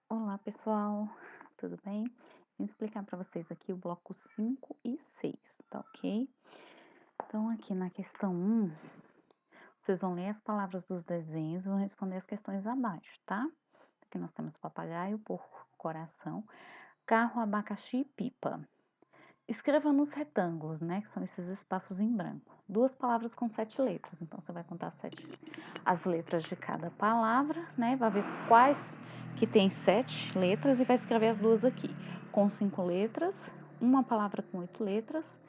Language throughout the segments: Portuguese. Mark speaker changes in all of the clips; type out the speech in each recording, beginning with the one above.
Speaker 1: Olá, pessoal, tudo bem? Vou explicar para vocês aqui o bloco 5 e 6, tá ok? Então, aqui na questão 1, vocês vão ler as palavras dos desenhos e vão responder as questões abaixo, tá? Aqui nós temos papagaio, porco, coração, carro, abacaxi e pipa. Escreva nos retângulos, né, que são esses espaços em branco. Duas palavras com 7 letras, então você vai contar as letras de cada palavra, né, vai ver quais que tem 7 letras e vai escrever as duas aqui. Com 5 letras, uma palavra com 8 letras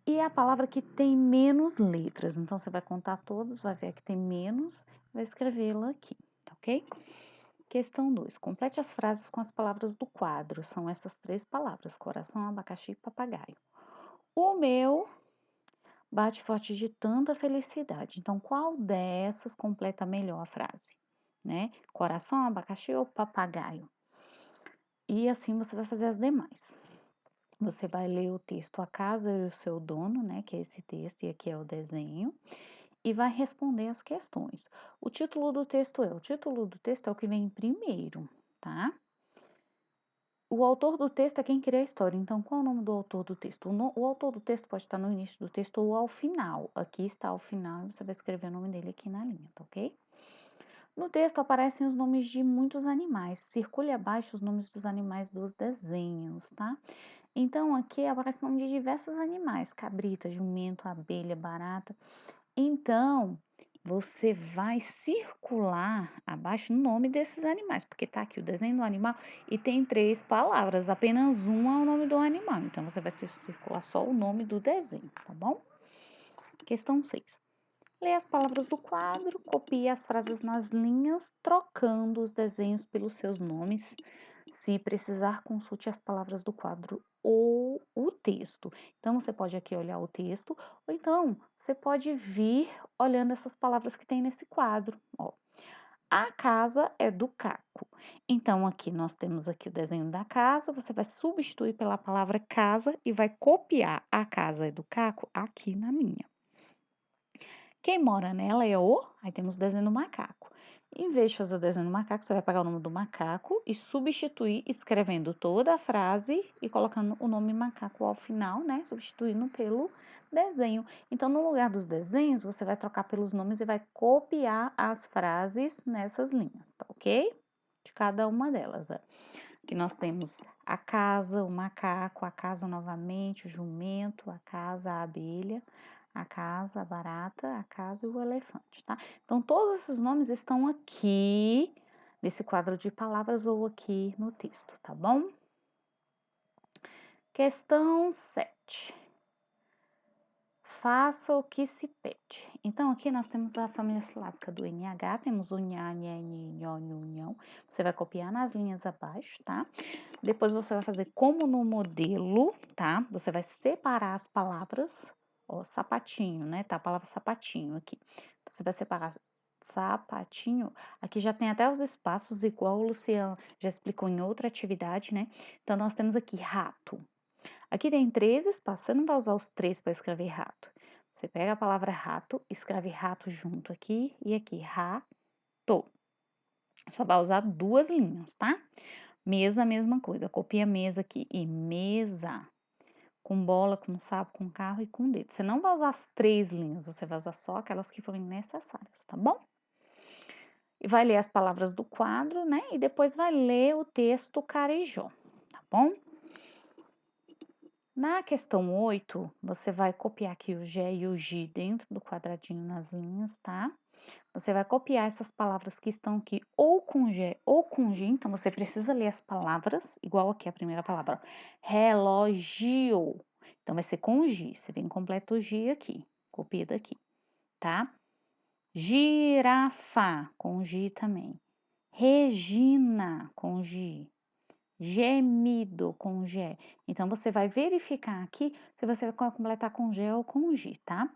Speaker 1: e a palavra que tem menos letras. Então você vai contar todos, vai ver a que tem menos, vai escrevê-la aqui, tá ok? Questão 2. Complete as frases com as palavras do quadro. São essas 3 palavras: coração, abacaxi e papagaio. O meu bate forte de tanta felicidade. Então, qual dessas completa melhor a frase? Né? Coração, abacaxi ou papagaio? E assim você vai fazer as demais. Você vai ler o texto A Casa e o Seu Dono, né? Que é esse texto, e aqui é o desenho, e vai responder as questões. O título do texto é o que vem primeiro, tá? O autor do texto é quem cria a história. Então, qual é o nome do autor do texto? O autor do texto pode estar no início do texto ou ao final. Aqui está ao final e você vai escrever o nome dele aqui na linha, tá ok? No texto aparecem os nomes de muitos animais. Circule abaixo os nomes dos animais dos desenhos, tá? Então, aqui aparece o nome de diversos animais: cabrita, jumento, abelha, barata. Então, você vai circular abaixo o nome desses animais, porque tá aqui o desenho do animal e tem 3 palavras, apenas uma é o nome do animal. Então, você vai circular só o nome do desenho, tá bom? Questão 6. Lê as palavras do quadro, copie as frases nas linhas, trocando os desenhos pelos seus nomes. Se precisar, consulte as palavras do quadro ou o texto. Então, você pode aqui olhar o texto, ou então você pode vir olhando essas palavras que tem nesse quadro. Ó, a casa é do Caco. Então, aqui nós temos aqui o desenho da casa, você vai substituir pela palavra casa e vai copiar a casa é do Caco aqui na minha. Quem mora nela é o. Aí temos o desenho do macaco. Em vez de fazer o desenho do macaco, você vai pegar o nome do macaco e substituir escrevendo toda a frase e colocando o nome macaco ao final, né? Substituindo pelo desenho. Então, no lugar dos desenhos, você vai trocar pelos nomes e vai copiar as frases nessas linhas, tá ok? De cada uma delas. Né? Aqui nós temos a casa, o macaco, a casa novamente, o jumento, a casa, a abelha, a casa, a barata, a casa e o elefante, tá? Então, todos esses nomes estão aqui nesse quadro de palavras ou aqui no texto, tá bom? Questão 7. Faça o que se pede. Então, aqui nós temos a família silábica do NH, temos o nha, nhé, nhê, nhó, nhu, nhão. Você vai copiar nas linhas abaixo, tá? Depois você vai fazer como no modelo, tá? Você vai separar as palavras, ó, sapatinho, né? Tá a palavra sapatinho aqui. Então, você vai separar sapatinho. Aqui já tem até os espaços, igual o Luciano já explicou em outra atividade, né? Então, nós temos aqui rato. Aqui tem 3 espaços, você não vai usar os 3 para escrever rato. Você pega a palavra rato, escreve rato junto aqui e aqui, rato. Só vai usar 2 linhas, tá? Mesa, mesma coisa. Copia mesa aqui e mesa. Com bola, com sapo, com carro e com dedo. Você não vai usar as 3 linhas, você vai usar só aquelas que forem necessárias, tá bom? E vai ler as palavras do quadro, né? E depois vai ler o texto carijó, tá bom? Na questão 8, você vai copiar aqui o G e o G dentro do quadradinho nas linhas, tá? Você vai copiar essas palavras que estão aqui ou com G ou com G, então você precisa ler as palavras, igual aqui a primeira palavra, relógio. Então vai ser com G, você vem completo o G aqui, copia daqui, tá? Girafa, com G também. Regina, com G. Gemido, com G. Então você vai verificar aqui se você vai completar com G ou com G, tá?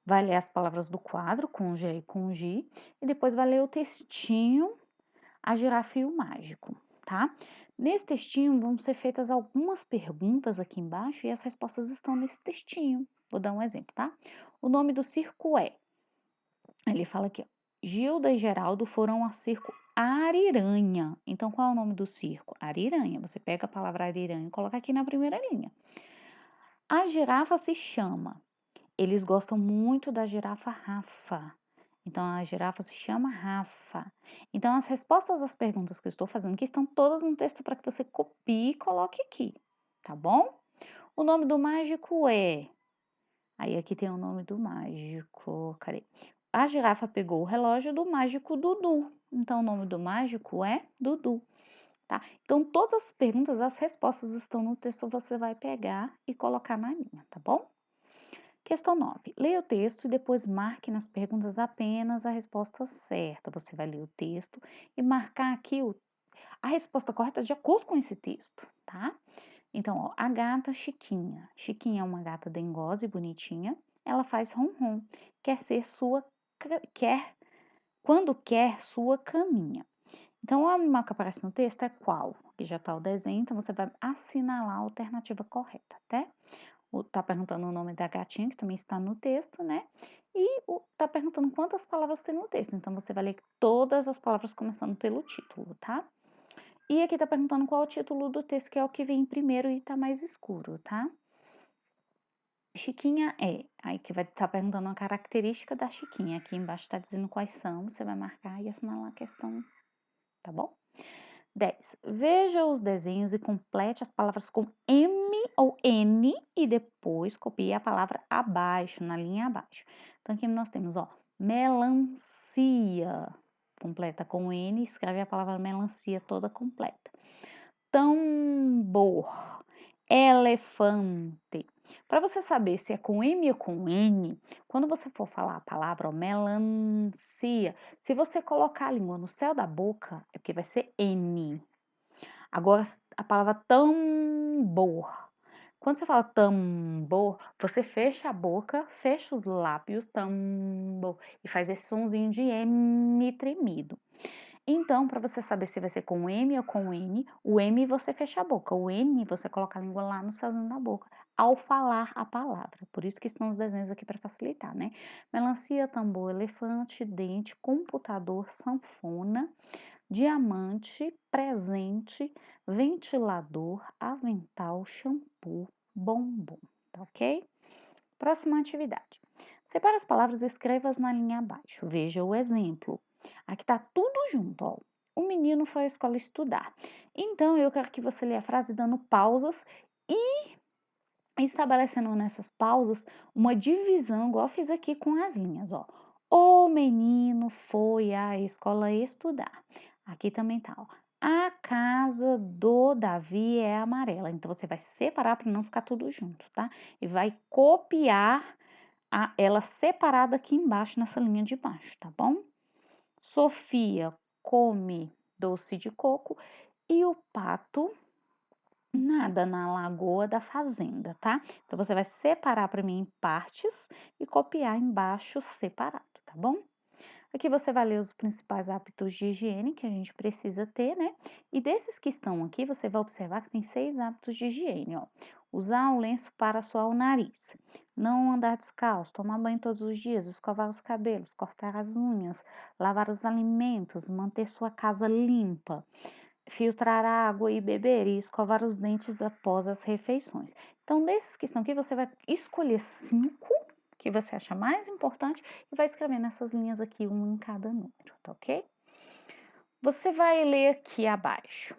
Speaker 1: Vai ler as palavras do quadro com G e com G, e depois vai ler o textinho, a girafa e o mágico, tá? Nesse textinho vão ser feitas algumas perguntas aqui embaixo e as respostas estão nesse textinho. Vou dar um exemplo, tá? O nome do circo é. Ele fala aqui, ó. Gilda e Geraldo foram ao circo Ariranha. Então, qual é o nome do circo? Ariranha. Você pega a palavra Ariranha e coloca aqui na primeira linha. A girafa se chama. Eles gostam muito da girafa Rafa. Então, a girafa se chama Rafa. Então, as respostas às perguntas que eu estou fazendo aqui estão todas no texto para que você copie e coloque aqui, tá bom? O nome do mágico é... Aí, aqui tem o nome do mágico. Cadê? A girafa pegou o relógio do mágico Dudu. Então, o nome do mágico é Dudu, tá? Então, todas as perguntas, as respostas estão no texto, você vai pegar e colocar na linha, tá bom? Questão 9. Leia o texto e depois marque nas perguntas apenas a resposta certa. Você vai ler o texto e marcar aqui a resposta correta de acordo com esse texto, tá? Então, ó, a gata Chiquinha. Chiquinha é uma gata dengosa e bonitinha. Ela faz ronron. Quando quer sua caminha. Então, o animal que aparece no texto é qual? Aqui já está o desenho, então você vai assinalar a alternativa correta, tá? Tá perguntando o nome da gatinha, que também está no texto, né? E tá perguntando quantas palavras tem no texto. Então, você vai ler todas as palavras começando pelo título, tá? E aqui tá perguntando qual é o título do texto, que é o que vem primeiro e tá mais escuro, tá? Chiquinha é. Aí que vai estar perguntando uma característica da Chiquinha. Aqui embaixo tá dizendo quais são. Você vai marcar e assinalar a questão, tá bom? 10. Veja os desenhos e complete as palavras com M ou N e depois copie a palavra abaixo, na linha abaixo. Então, aqui nós temos, ó, melancia. Completa com N, escreve a palavra melancia toda completa. Tambor, elefante. Para você saber se é com M ou com N, quando você for falar a palavra ó, melancia, se você colocar a língua no céu da boca, é porque vai ser N. Agora, a palavra tambor. Quando você fala tambor, você fecha a boca, fecha os lábios, tambor, e faz esse sonzinho de M tremido. Então, para você saber se vai ser com M ou com N, o M você fecha a boca, o N você coloca a língua lá no céuzinho da boca, ao falar a palavra. Por isso que estão os desenhos aqui para facilitar, né? Melancia, tambor, elefante, dente, computador, sanfona, diamante, presente, ventilador, avental, shampoo, bombom, tá ok? Próxima atividade. Separe as palavras e escreva-as na linha abaixo. Veja o exemplo. Aqui tá tudo junto, ó. O menino foi à escola estudar. Então, eu quero que você leia a frase dando pausas e estabelecendo nessas pausas uma divisão, igual eu fiz aqui com as linhas, ó. O menino foi à escola estudar. Aqui também tá, ó. A casa do Davi é amarela. Então, você vai separar para não ficar tudo junto, tá? E vai copiar ela separada aqui embaixo, nessa linha de baixo, tá bom? Sofia come doce de coco e o pato nada na lagoa da fazenda, tá? Então, você vai separar para mim em partes e copiar embaixo separado, tá bom? Aqui você vai ler os principais hábitos de higiene que a gente precisa ter, né? E desses que estão aqui, você vai observar que tem 6 hábitos de higiene, ó. Usar o lenço para suar o nariz, não andar descalço, tomar banho todos os dias, escovar os cabelos, cortar as unhas, lavar os alimentos, manter sua casa limpa, filtrar a água e beber e escovar os dentes após as refeições. Então, desses que estão aqui, você vai escolher 5 que você acha mais importante e vai escrever nessas linhas aqui, um em cada número, tá ok? Você vai ler aqui abaixo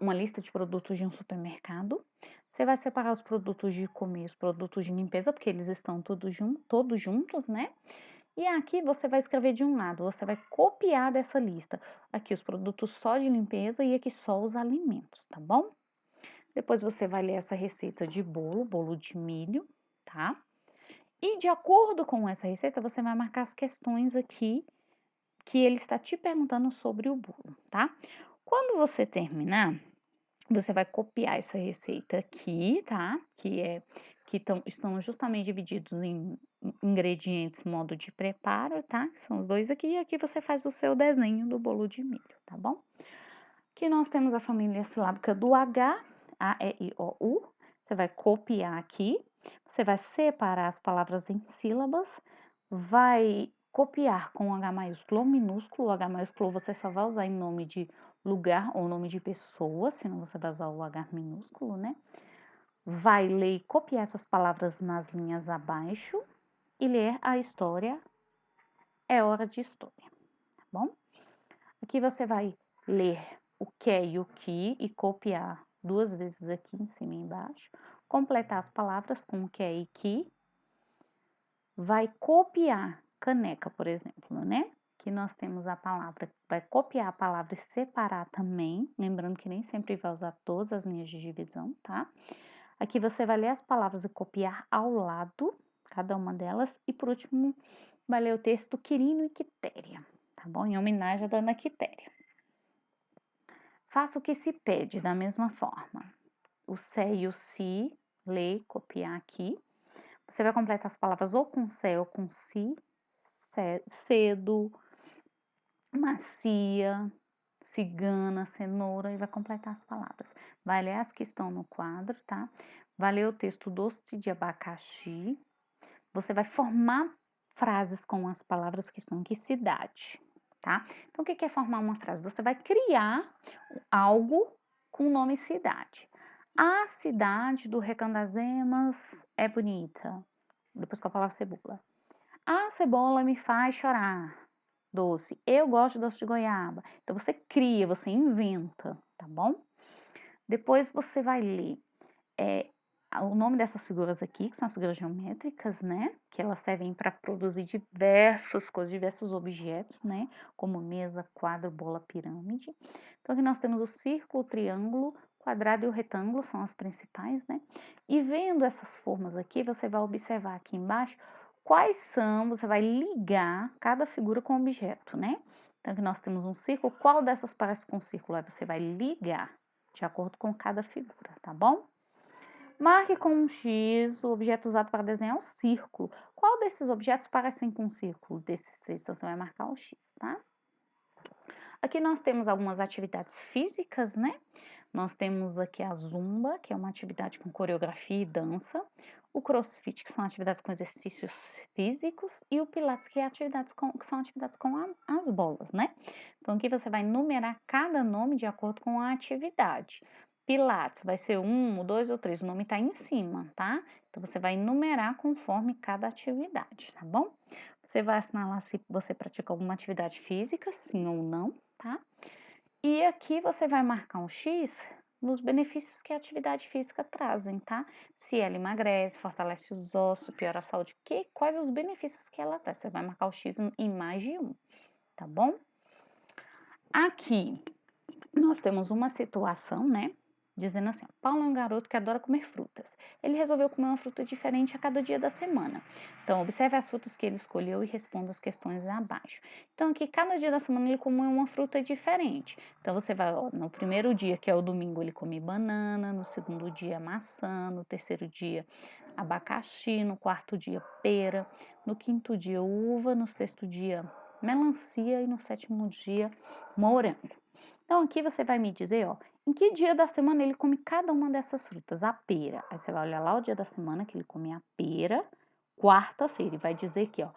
Speaker 1: uma lista de produtos de um supermercado. Você vai separar os produtos de comer, os produtos de limpeza, porque eles estão todos juntos, né? E aqui você vai escrever de um lado, você vai copiar dessa lista aqui os produtos só de limpeza e aqui só os alimentos, tá bom? Depois você vai ler essa receita de bolo de milho, tá? E de acordo com essa receita, você vai marcar as questões aqui que ele está te perguntando sobre o bolo, tá? Quando você terminar, você vai copiar essa receita aqui, tá? Estão justamente divididos em ingredientes, modo de preparo, tá? Que são os dois aqui. E aqui você faz o seu desenho do bolo de milho, tá bom? Aqui nós temos a família silábica do H, A, E, I, O, U. Você vai copiar aqui. Você vai separar as palavras em sílabas, vai copiar com H maiúsculo ou minúsculo. O H maiúsculo você só vai usar em nome de lugar ou nome de pessoa, senão você vai usar o H minúsculo, né? Vai ler e copiar essas palavras nas linhas abaixo e ler a história. É hora de história, tá bom? Aqui você vai ler o que e o que e copiar 2 vezes aqui em cima e embaixo. Completar as palavras com o que e que. Vai copiar caneca, por exemplo, né? Que nós temos a palavra, vai copiar a palavra e separar também, lembrando que nem sempre vai usar todas as linhas de divisão, tá? Aqui você vai ler as palavras e copiar ao lado, cada uma delas, e por último, vai ler o texto Quirino e Quitéria, tá bom? Em homenagem à dona Quitéria. Faça o que se pede da mesma forma. O sé e o si, ler, copiar aqui. Você vai completar as palavras ou com sé ou com si, cedo, macia, cigana, cenoura, e vai completar as palavras. Vai ler as que estão no quadro, tá? Vai ler o texto doce de abacaxi. Você vai formar frases com as palavras que estão aqui, cidade, tá? Então, o que é formar uma frase? Você vai criar algo com o nome cidade. A cidade do Recanto das Emas é bonita. Depois com a palavra cebola. A cebola me faz chorar. Doce. Eu gosto de doce de goiaba. Então você cria, você inventa, tá bom? Depois você vai ler o nome dessas figuras aqui, que são as figuras geométricas, né? Que elas servem para produzir diversas coisas, diversos objetos, né? Como mesa, quadro, bola, pirâmide. Então aqui nós temos o círculo, o triângulo, quadrado e o retângulo, são as principais, né? E vendo essas formas aqui, você vai observar aqui embaixo quais são, você vai ligar cada figura com objeto, né? Então aqui nós temos um círculo, qual dessas parece com um círculo? Aí você vai ligar de acordo com cada figura, tá bom? Marque com um X o objeto usado para desenhar um círculo. Qual desses objetos parecem com um círculo? Desses três, então você vai marcar o X, tá? Aqui nós temos algumas atividades físicas, né? Nós temos aqui a Zumba, que é uma atividade com coreografia e dança. O CrossFit, que são atividades com exercícios físicos. E o Pilates, que, que são atividades com as bolas, né? Então, aqui você vai numerar cada nome de acordo com a atividade. Pilates vai ser 1, 2 ou 3, o nome está em cima, tá? Então, você vai numerar conforme cada atividade, tá bom? Você vai assinalar se você pratica alguma atividade física, sim ou não, tá? E aqui você vai marcar um X nos benefícios que a atividade física trazem, tá? Se ela emagrece, fortalece os ossos, piora a saúde, quais os benefícios que ela traz? Você vai marcar o X em mais de um, tá bom? Aqui nós temos uma situação, né? Dizendo assim, ó, Paulo é um garoto que adora comer frutas. Ele resolveu comer uma fruta diferente a cada dia da semana. Então, observe as frutas que ele escolheu e responda as questões abaixo. Então, aqui, cada dia da semana ele comeu uma fruta diferente. Então, você vai, ó, no primeiro dia, que é o domingo, ele come banana, no segundo dia, maçã, no terceiro dia, abacaxi, no quarto dia, pera, no quinto dia, uva, no sexto dia, melancia e no sétimo dia, morango. Então, aqui você vai me dizer, ó, em que dia da semana ele come cada uma dessas frutas? A pera. Aí você vai olhar lá o dia da semana que ele come a pera, quarta-feira. E vai dizer aqui, ó,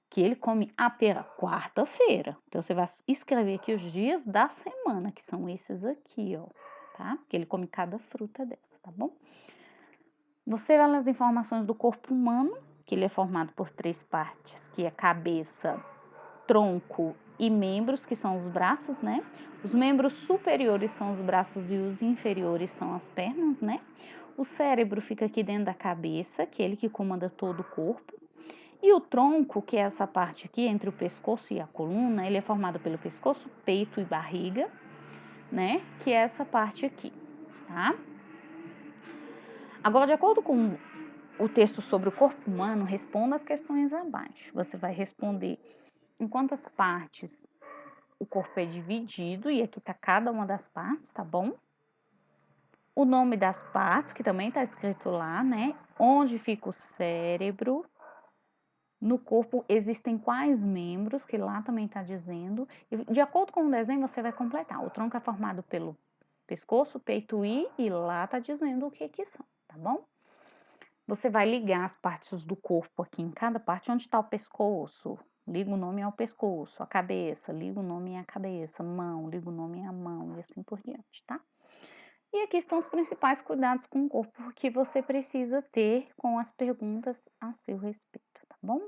Speaker 1: que ele come a pera quarta-feira. Então, você vai escrever aqui os dias da semana, que são esses aqui, ó, tá? Que ele come cada fruta dessa, tá bom? Você vai ler as informações do corpo humano, que ele é formado por 3 partes, que é cabeça, tronco e membros, que são os braços, né? Os membros superiores são os braços e os inferiores são as pernas, né? O cérebro fica aqui dentro da cabeça, que é ele que comanda todo o corpo. E o tronco, que é essa parte aqui entre o pescoço e a coluna, ele é formado pelo pescoço, peito e barriga, né? Que é essa parte aqui, tá? Agora, de acordo com o texto sobre o corpo humano, responda as questões abaixo. Você vai responder em quantas partes o corpo é dividido, e aqui tá cada uma das partes, tá bom? O nome das partes, que também tá escrito lá, né? Onde fica o cérebro. No corpo existem quais membros, que lá também tá dizendo. E de acordo com o desenho, você vai completar. O tronco é formado pelo pescoço, peito e lá tá dizendo o que são, tá bom? Você vai ligar as partes do corpo aqui em cada parte. Onde está o pescoço? liga o nome ao pescoço, à cabeça, liga o nome à cabeça, mão, liga o nome à mão e assim por diante, tá? E aqui estão os principais cuidados com o corpo que você precisa ter com as perguntas a seu respeito, tá bom?